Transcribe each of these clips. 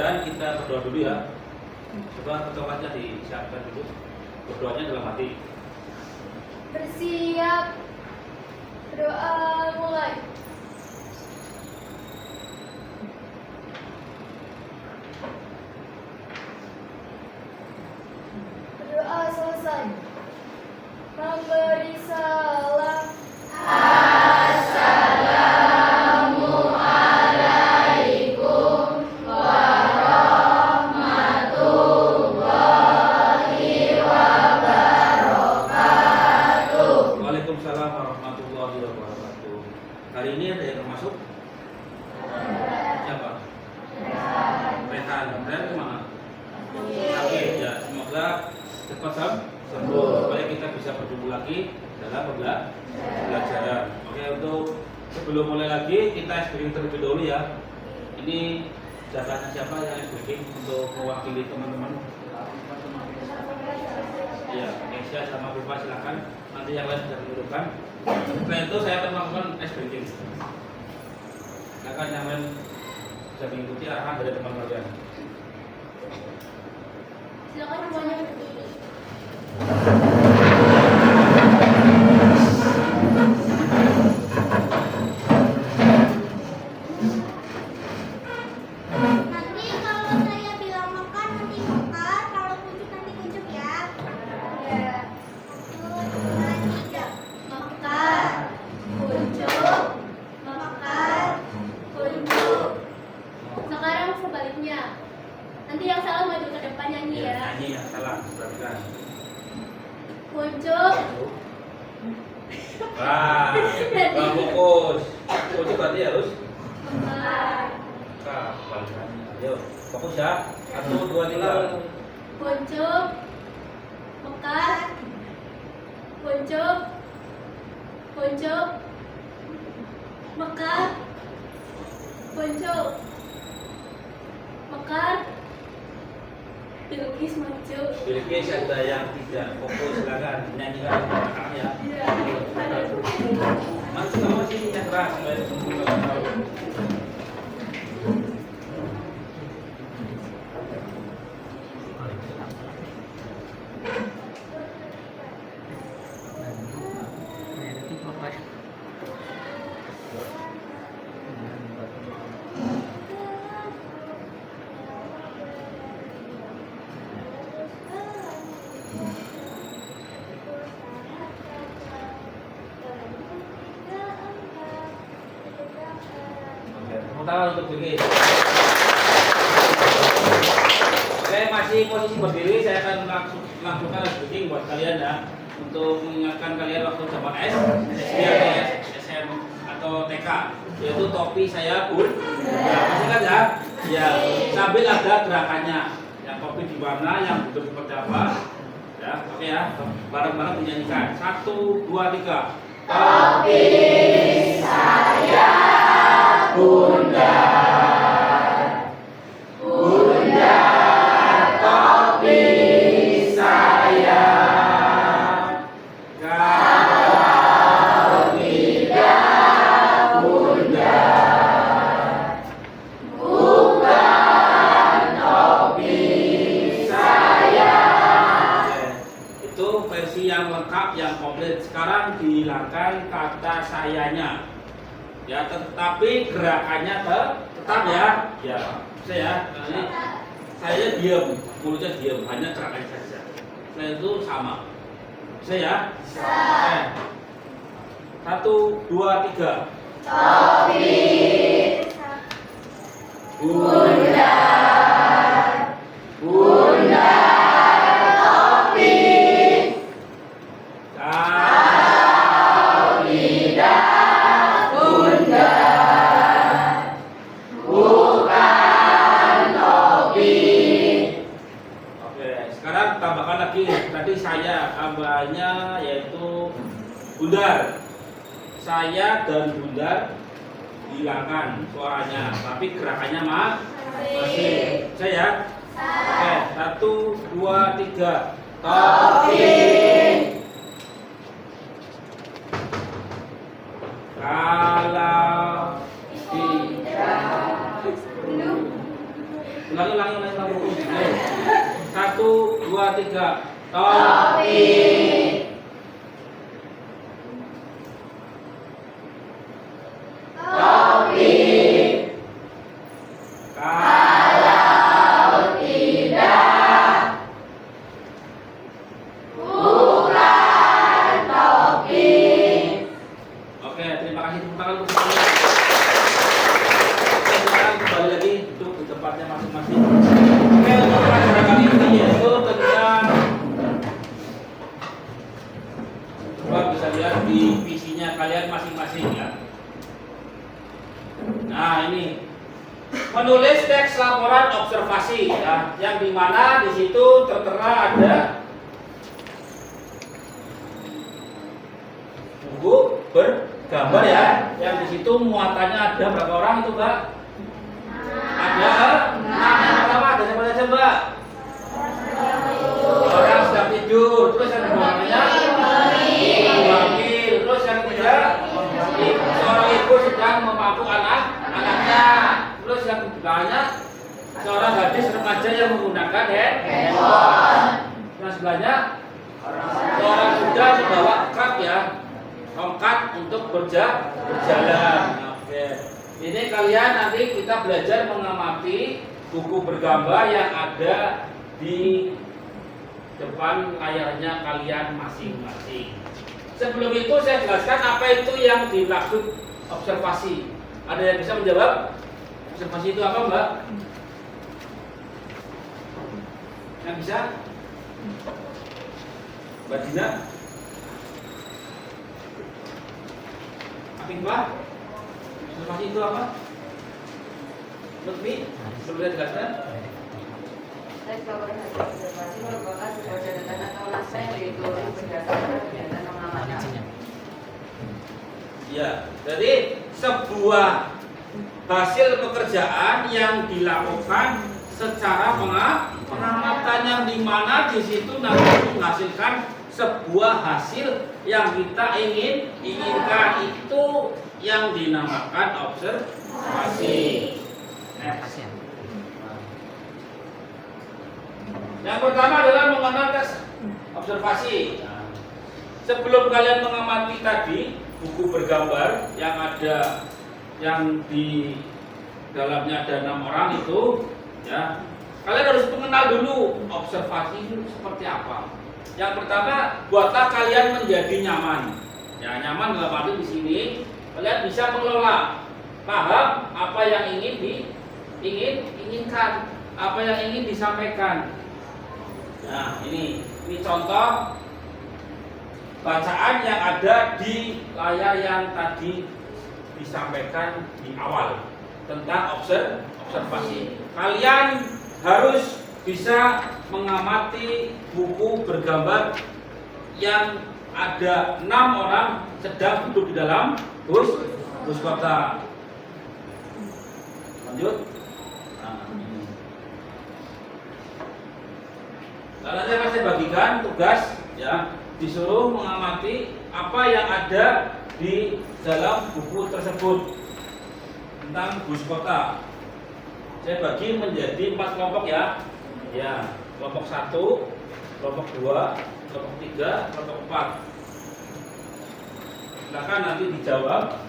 Dan kita berdoa dulu ya. Coba ketuanya disiapkan dulu. Berdoanya dalam hati. Bersiap. Doa mulai. Doa selesai. Memberi salam. Assalamualaikum warahmatullahi wabarakatuh. Waalaikumsalam warahmatullahi wabarakatuh. Hari ini ada yang masuk? Siapa? Rehan. Rehan kemana? Oke, ya semoga cepat sembuh supaya kita bisa bertemu lagi dalam pembelajaran. Oke, untuk sebelum mulai lagi kita briefing terlebih dahulu ya. Ini jatahnya siapa yang briefing untuk mewakili teman-teman? Ya, Kesia sama Viva silakan. Nanti yang lain bisa didudukkan. Setelah itu saya akan melakukan briefing. Silakan yang lain bisa mengikuti arahan dari teman kalian. Silakan semuanya berdiri. Nanti kalau saya bilang makan nanti makan, kalau kuncup nanti kuncup ya. Ya. 1, 2, 3. Makan, kuncup, makan, kuncup. Sekarang sebaliknya. Nanti yang salah maju ke depan nyanyi ya. Nyanyi yang salah, perhatikan. Kuncup, Wah, fokus. Fokus berarti harus makan, balikannya. Ayo, fokus ya. 1, 2, 3. kuncup, makan, kuncup, kuncup, makan, kuncup, makan. Bilkis maju. Bilkis ada yang tidak fokus, silakan nyanyikan belakang ya. Iya. Masih kamu sini yang keras supaya semua orang tahu. Sementara untuk Bilkis. Oke, masih posisi berdiri, saya akan langsungkan briefing buat kalian ya, untuk mengingatkan kalian waktu zaman SD atau SM atau TK, yaitu topi saya pun ya, masih kan ya? Ya, sambil ada gerakannya, yang topi di mana, yang bentuk seperti apa ya. Oke ya, bareng-bareng menyanyikan 1, 2, 3. Topi saya bundar, bundar topi saya. Kalau tidak bundar, bukan topi saya. Itu versi yang lengkap, yang komplit. Sekarang dihilangkan kata sayanya. Ya, tetapi gerakannya tetap ya. Ya, saya diam, mulutnya diam, hanya gerakannya saja. Setelah itu sama. Bisa ya? Bisa. 1, 2, 3. Topi Bundar, bundar topi. Kalau Tidak bundar, bukan topi. Oke, sekarang tambahkan lagi. Tadi saya tambahnya yaitu bundar. Saya dan bundar hilangkan suaranya, tapi gerakannya masih. Saya. Oke, 1, 2, 3. Topi. Kalau tidak Ulangi. Ayo. 1, 2, 3. Topi. Topi. Kalau tidak, bukan topi. Oke, terima kasih tepuk tangan untuk semuanya. Oke, sekarang kembali lagi duduk di tempatnya masing-masing. Oke, untuk pelajaran kali ini yaitu tentang, coba bisa lihat di visinya kalian masing-masing ya. Nah, ini menulis teks laporan observasi ya, yang dimana di situ tertera ada buku bergambar ya, yang di situ muatannya ada berapa orang itu Mbak? Ada 6. Yang pertama ada siapa saja Mbak? Orang sedang tidur. Terus yang keduanya hamil. Terus yang ketiga seorang ibu sedang memangku anaknya. Terus yang keduanya seorang gadis remaja yang menggunakan handphone. Yang sebelahnya seorang sudah membawa krab ya, tongkat untuk berjalan. Oke. Ini kalian nanti kita belajar mengamati buku bergambar yang ada di depan layarnya kalian masing-masing. Sebelum itu saya jelaskan apa itu yang dimaksud observasi. Ada yang bisa menjawab? Observasi itu apa Mbak? Yang bisa? Mbak Dina? Apik Mbak? Observasi itu apa? Lutfi? Sebelum saya jelaskan? Teks laporan hasil observasi merupakan sebuah catatan atau naskah yang ditulis berdasarkan kegiatan mengamati. Ya, jadi sebuah hasil pekerjaan yang dilakukan secara pengamatan yang dimana di situ nanti menghasilkan sebuah hasil yang kita inginkan, itu yang dinamakan observasi. Yang pertama adalah mengenal teks observasi. Sebelum kalian mengamati tadi buku bergambar yang ada, yang di dalamnya ada 6 orang itu, ya, kalian harus mengenal dulu observasi itu seperti apa. Yang pertama, buatlah kalian menjadi nyaman. Ya, nyaman dalam arti di sini kalian bisa mengelola, paham apa yang inginkan, apa yang ingin disampaikan. Nah, ini contoh bacaan yang ada di layar yang tadi disampaikan di awal tentang observasi. Kalian harus bisa mengamati buku bergambar yang ada 6 orang sedang duduk di dalam bus kota. Lanjut. Nah, nanti akan saya bagikan tugas ya, disuruh mengamati apa yang ada di dalam buku tersebut tentang bus kota. Saya bagi menjadi 4 kelompok ya. Ya, kelompok 1, kelompok 2, kelompok 3, kelompok 4. Silakan nanti dijawab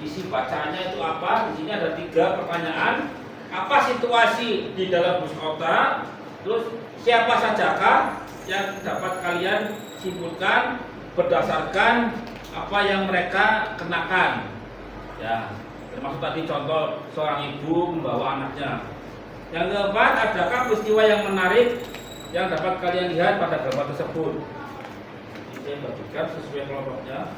isi bacaannya itu apa. Di sini ada 3 pertanyaan. Apa situasi di dalam bus kota? Terus siapa sajakah yang dapat kalian simpulkan berdasarkan apa yang mereka kenakan? Ya, termasuk tadi contoh seorang ibu membawa anaknya. Yang keempat, adakah peristiwa yang menarik yang dapat kalian lihat pada gambar tersebut? Ini saya bagikan sesuai kelompoknya.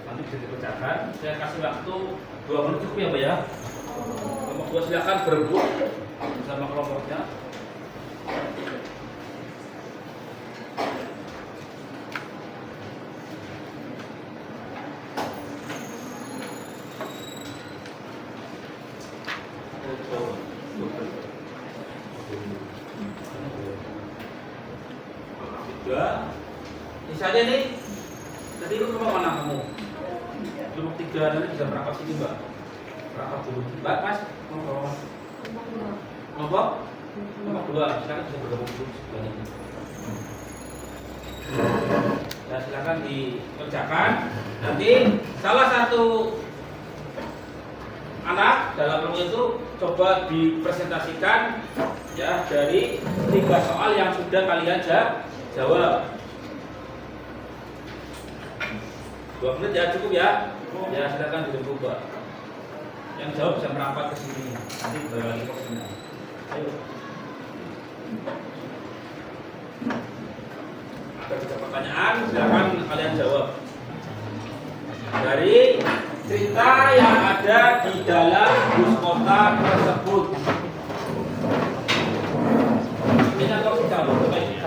Nanti bisa dipecahkan. Saya kasih waktu 2 menit cukup ya Mbak ya. Kelompok 2 silakan berebut bersama kelompoknya. Misalnya nih, tadi lu ke mana kamu? Duduk 3, nanti bisa berangkat sini Mbak. Berangkat dulu. Mbak, Mas, mau bawa Mas? Kelompok 2, silakan bisa bergabung dulu semuanya. Ya, silakan dikerjakan. Nanti salah satu anak dalam kelompok itu coba dipresentasikan ya dari 3 soal yang sudah kalian jawab. 2 menit ya, cukup ya. Ya, silakan dibuka. Yang jawab bisa merapat ke sini. Nanti balik ke sini. Ayo. Ada 3 pertanyaan, silakan kalian jawab. Dari cerita yang ada di dalam bus kota tersebut. Ini atau kita baiknya.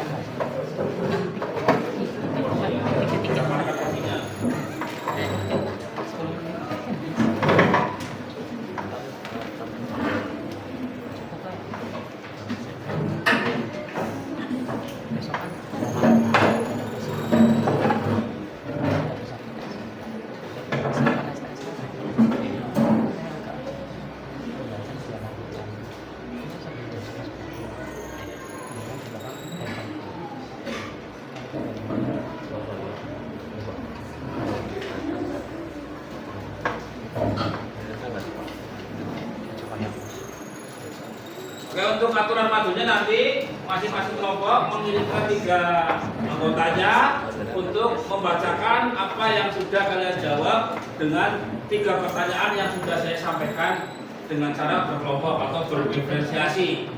Oke, untuk aturan majunya nanti masing-masing kelompok mengirimkan 3 anggotanya untuk membacakan apa yang sudah kalian jawab dengan 3 pertanyaan yang sudah saya sampaikan dengan cara berkelompok atau berdiferensiasi.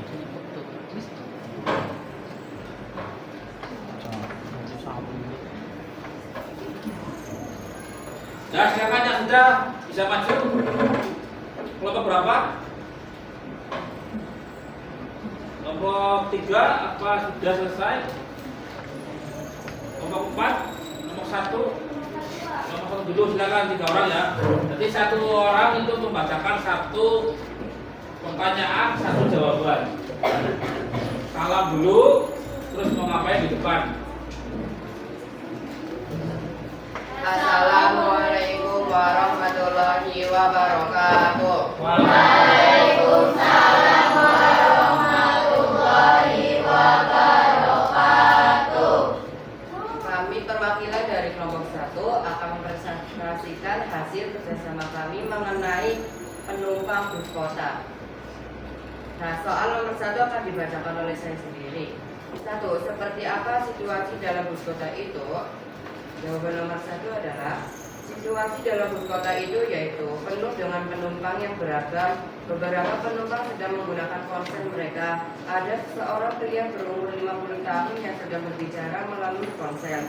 Nah, silakan yang sudah bisa maju. Kelompok berapa? Kelompok 3 apa sudah selesai? Kelompok 4, kelompok 1, kelompok 1 dulu silakan 3 orang ya. Jadi 1 orang itu membacakan 1 pertanyaan, 1 jawaban. Salam dulu, terus mau ngapain di depan? Assalamualaikum warahmatullahi wabarakatuh. Waalaikumsalam warahmatullahi wabarakatuh. Kami perwakilan dari kelompok 1 akan mempresentasikan hasil kerjasama kami mengenai penumpang bus kota. Nah, soal nomor 1 akan dibacakan oleh saya sendiri. 1. Seperti apa situasi dalam bus kota itu? Jawaban nomor 1 adalah situasi dalam bus kota itu yaitu penuh dengan penumpang yang beragam. Beberapa penumpang sedang menggunakan ponsel mereka. Ada seorang pria berumur 50 tahun yang sedang berbicara melalui ponsel.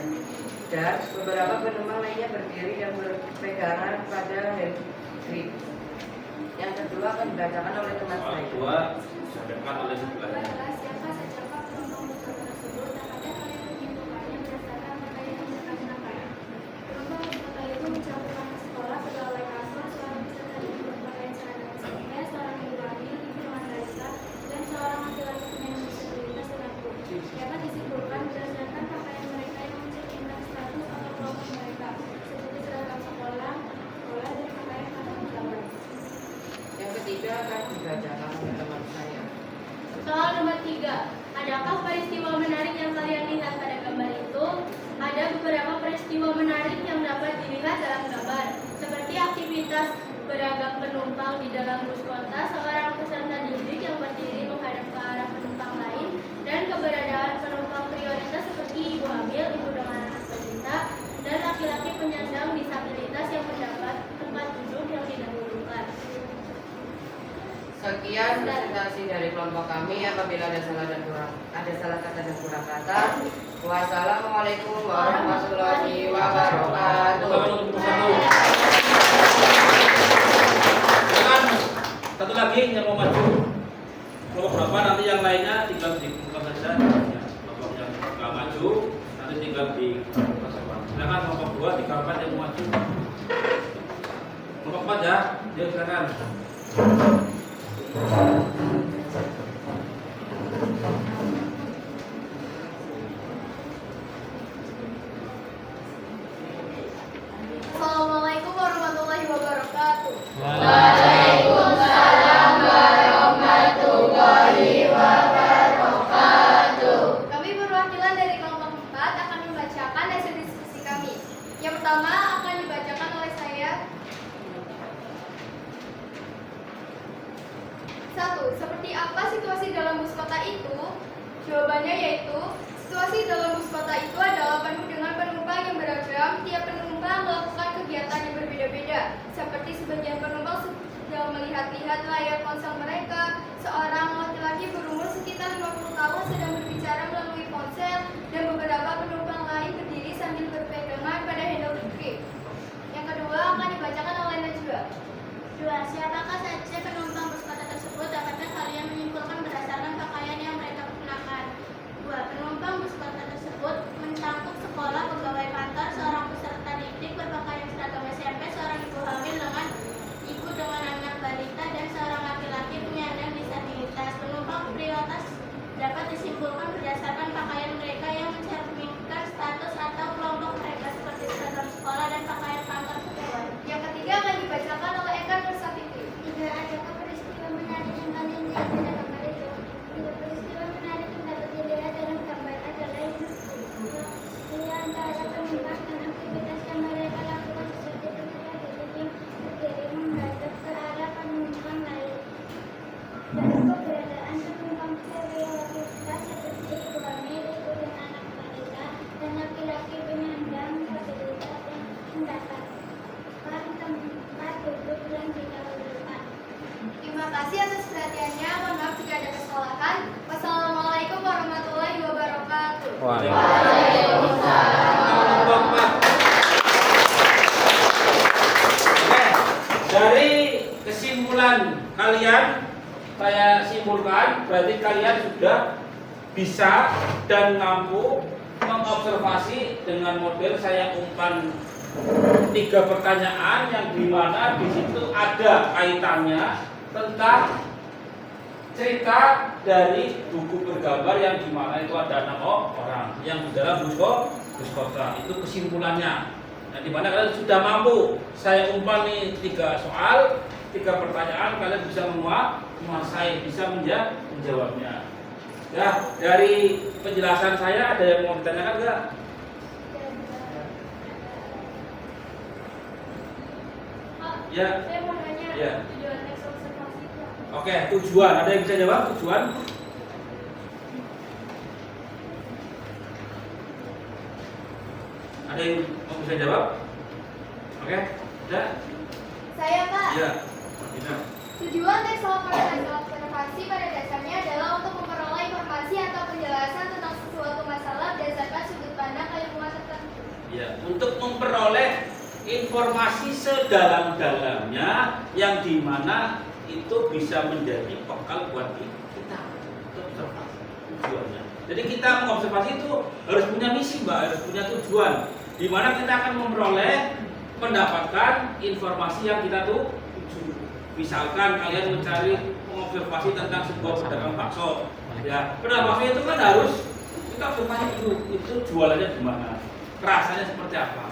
Dan beberapa penumpang lainnya berdiri dan berpegangan pada handgrip. Yang kedua akan dibacakan oleh teman saya. Kedua, disampaikan oleh sebelahnya. Siapa sejauh penumpang bus kota tersebut dan ada kalian menentukannya berdasarkan mereka yang menjelaskan pendapat. Penumpang bus kota itu mencakup anak sekolah, pegawai kantor, seorang peserta didik berpakaian seragam SMP, seorang ibu hamil, ibu rumah tangga, dan seorang laki-laki penyandang disabilitas tertentu. Dapat disimpulkan berdasarkan pakaian mereka yang mencerminkan status atau kelompok mereka, seperti seragam sekolah, dan pakaian kantor pegawai. Yang ketiga akan dibacakan oleh teman saya. Soal nomor 3, adakah peristiwa menarik yang kalian lihat pada gambar itu? Ada beberapa peristiwa menarik yang dapat dilihat dalam gambar, seperti aktivitas beragam penumpang di dalam bus kota, seorang peserta didik yang berdiri menghadap ke arah penumpang lain, dan keberadaan penumpang prioritas seperti ibu hamil, ibu dengan anak balita, dan laki-laki penyandang disabilitas yang mendapat tempat duduk yang didahulukan. Sekian presentasi dari kelompok kami. Apabila ada salah kata dan kurang kata, wassalamualaikum warahmatullahi wabarakatuh. Silakan satu lagi yang mau maju. Kelompok berapa nanti yang lainnya tinggal dibuka saja. Ya, kelompok yang nggak maju nanti tinggal di silakan kelompok 2, 3, 4 yang mau maju. Kelompok 4 ya, dia silakan. Assalamualaikum warahmatullahi wabarakatuh. Waalaikumsalam warahmatullahi Jawabannya yaitu, situasi dalam bus kota itu adalah penuh dengan penumpang yang beragam. Tiap penumpang melakukan kegiatan yang berbeda-beda, seperti sebagian penumpang sedang melihat-lihat layar ponsel mereka, seorang laki-laki berumur sekitar 50 tahun sedang berbicara melalui ponsel, dan beberapa penumpang lain berdiri sambil berpegangan pada handle listrik. Yang kedua akan dibacakan oleh Najwa. 2. Siapakah saja penumpang bus kota tersebut? Dapatkah kalian menyimpulkan berdasarkan pakaian yang mereka kenakan? 2. Penumpang bus kota tersebut mencakup sekolah, pegawai kantor, seorang peserta didik berpakaian seragam SMP, seorang ibu hamil dengan anak balita, dan seorang laki-laki penyandang disabilitas. Penumpang prioritas dapat disimpulkan berdasarkan pakaian mereka yang mencerminkan status atau kelompok mereka seperti seragam sekolah dan pakaian kantor pegawai. Yang ketiga akan dibacakan oleh Eka Nursafitri. 3. Adakah peristiwa menarik yang kalian lihat pada gambar itu? 3. Peristiwa menarik yang dapat dilihat dalam gambar adalah di antara penumpang dan aktivitas yang mereka lakukan seperti penyerah yang berdiri menghadap ke arah penumpang lain. Dalam keberadaan penumpang prioritas seperti ibu hamil, ibu dan anak balita, dan laki-laki penyandang disabilitas yang mendapatkan tempat duduk yang didahulukan. Terima kasih atas perhatiannya. Mohon maaf jika ada kesalahan. Wassalamualaikum warahmatullahi wabarakatuh. Dari kesimpulan kalian, saya simpulkan berarti kalian sudah bisa dan mampu mengobservasi dengan model saya umpan 3 pertanyaan yang dimana di situ ada kaitannya tentang cerita dari buku bergambar yang dimana itu ada 6 orang yang di dalam bus kota. Itu kesimpulannya. Nah, di mana kalian sudah mampu saya umpan nih 3 soal, 3 pertanyaan, kalian bisa menguasai, bisa menjawabnya. Ya, dari penjelasan saya ada yang mau ditanyakan enggak? Ya. Saya mau nanya Ya. tujuan teks observasi itu apa? Oke, tujuan. Ada yang bisa jawab tujuan? Ada yang mau bisa jawab? Oke, ada? Saya, Pak. Ya. Kita. Tujuan teks observasi pada dasarnya adalah untuk memperoleh informasi atau penjelasan tentang suatu masalah berdasarkan sudut pandang keilmuan tertentu. Ya, untuk memperoleh informasi sedalam-dalamnya yang dimana itu bisa menjadi bekal buat kita untuk observasi tujuannya. Jadi kita mengobservasi itu harus punya misi, Mbak, harus punya tujuan. Di mana kita akan memperoleh, mendapatkan informasi yang kita tuju. Misalkan kalian mencari mengobservasi tentang sebuah pedagang bakso. Ya, pedagang bakso itu kan harus kita observasi itu jualannya gimana, rasanya seperti apa,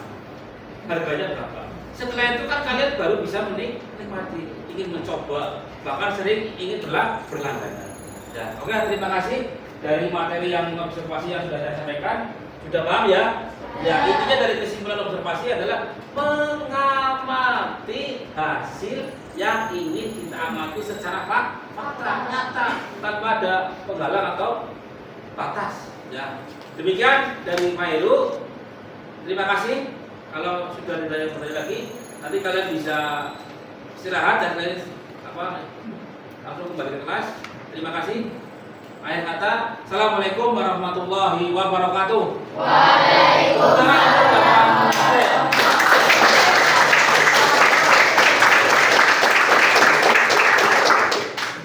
harganya berapa. Setelah itu kan kalian baru bisa menikmati, ingin mencoba, bahkan sering ingin berlangganan. Ya, oke, terima kasih dari materi yang observasi yang sudah saya sampaikan. Sudah paham ya? Ya, intinya dari kesimpulan observasi adalah mengamati hasil yang ingin kita amati secara fakta nyata tanpa ada penghalang atau batas. Ya, demikian dari Pak Heru. Terima kasih. Kalau sudah ada pertanyaan lagi, nanti kalian bisa istirahat dan kalian langsung kembali ke kelas. Terima kasih. Akhir kata, Assalamualaikum warahmatullahi wabarakatuh. Waalaikumsalam.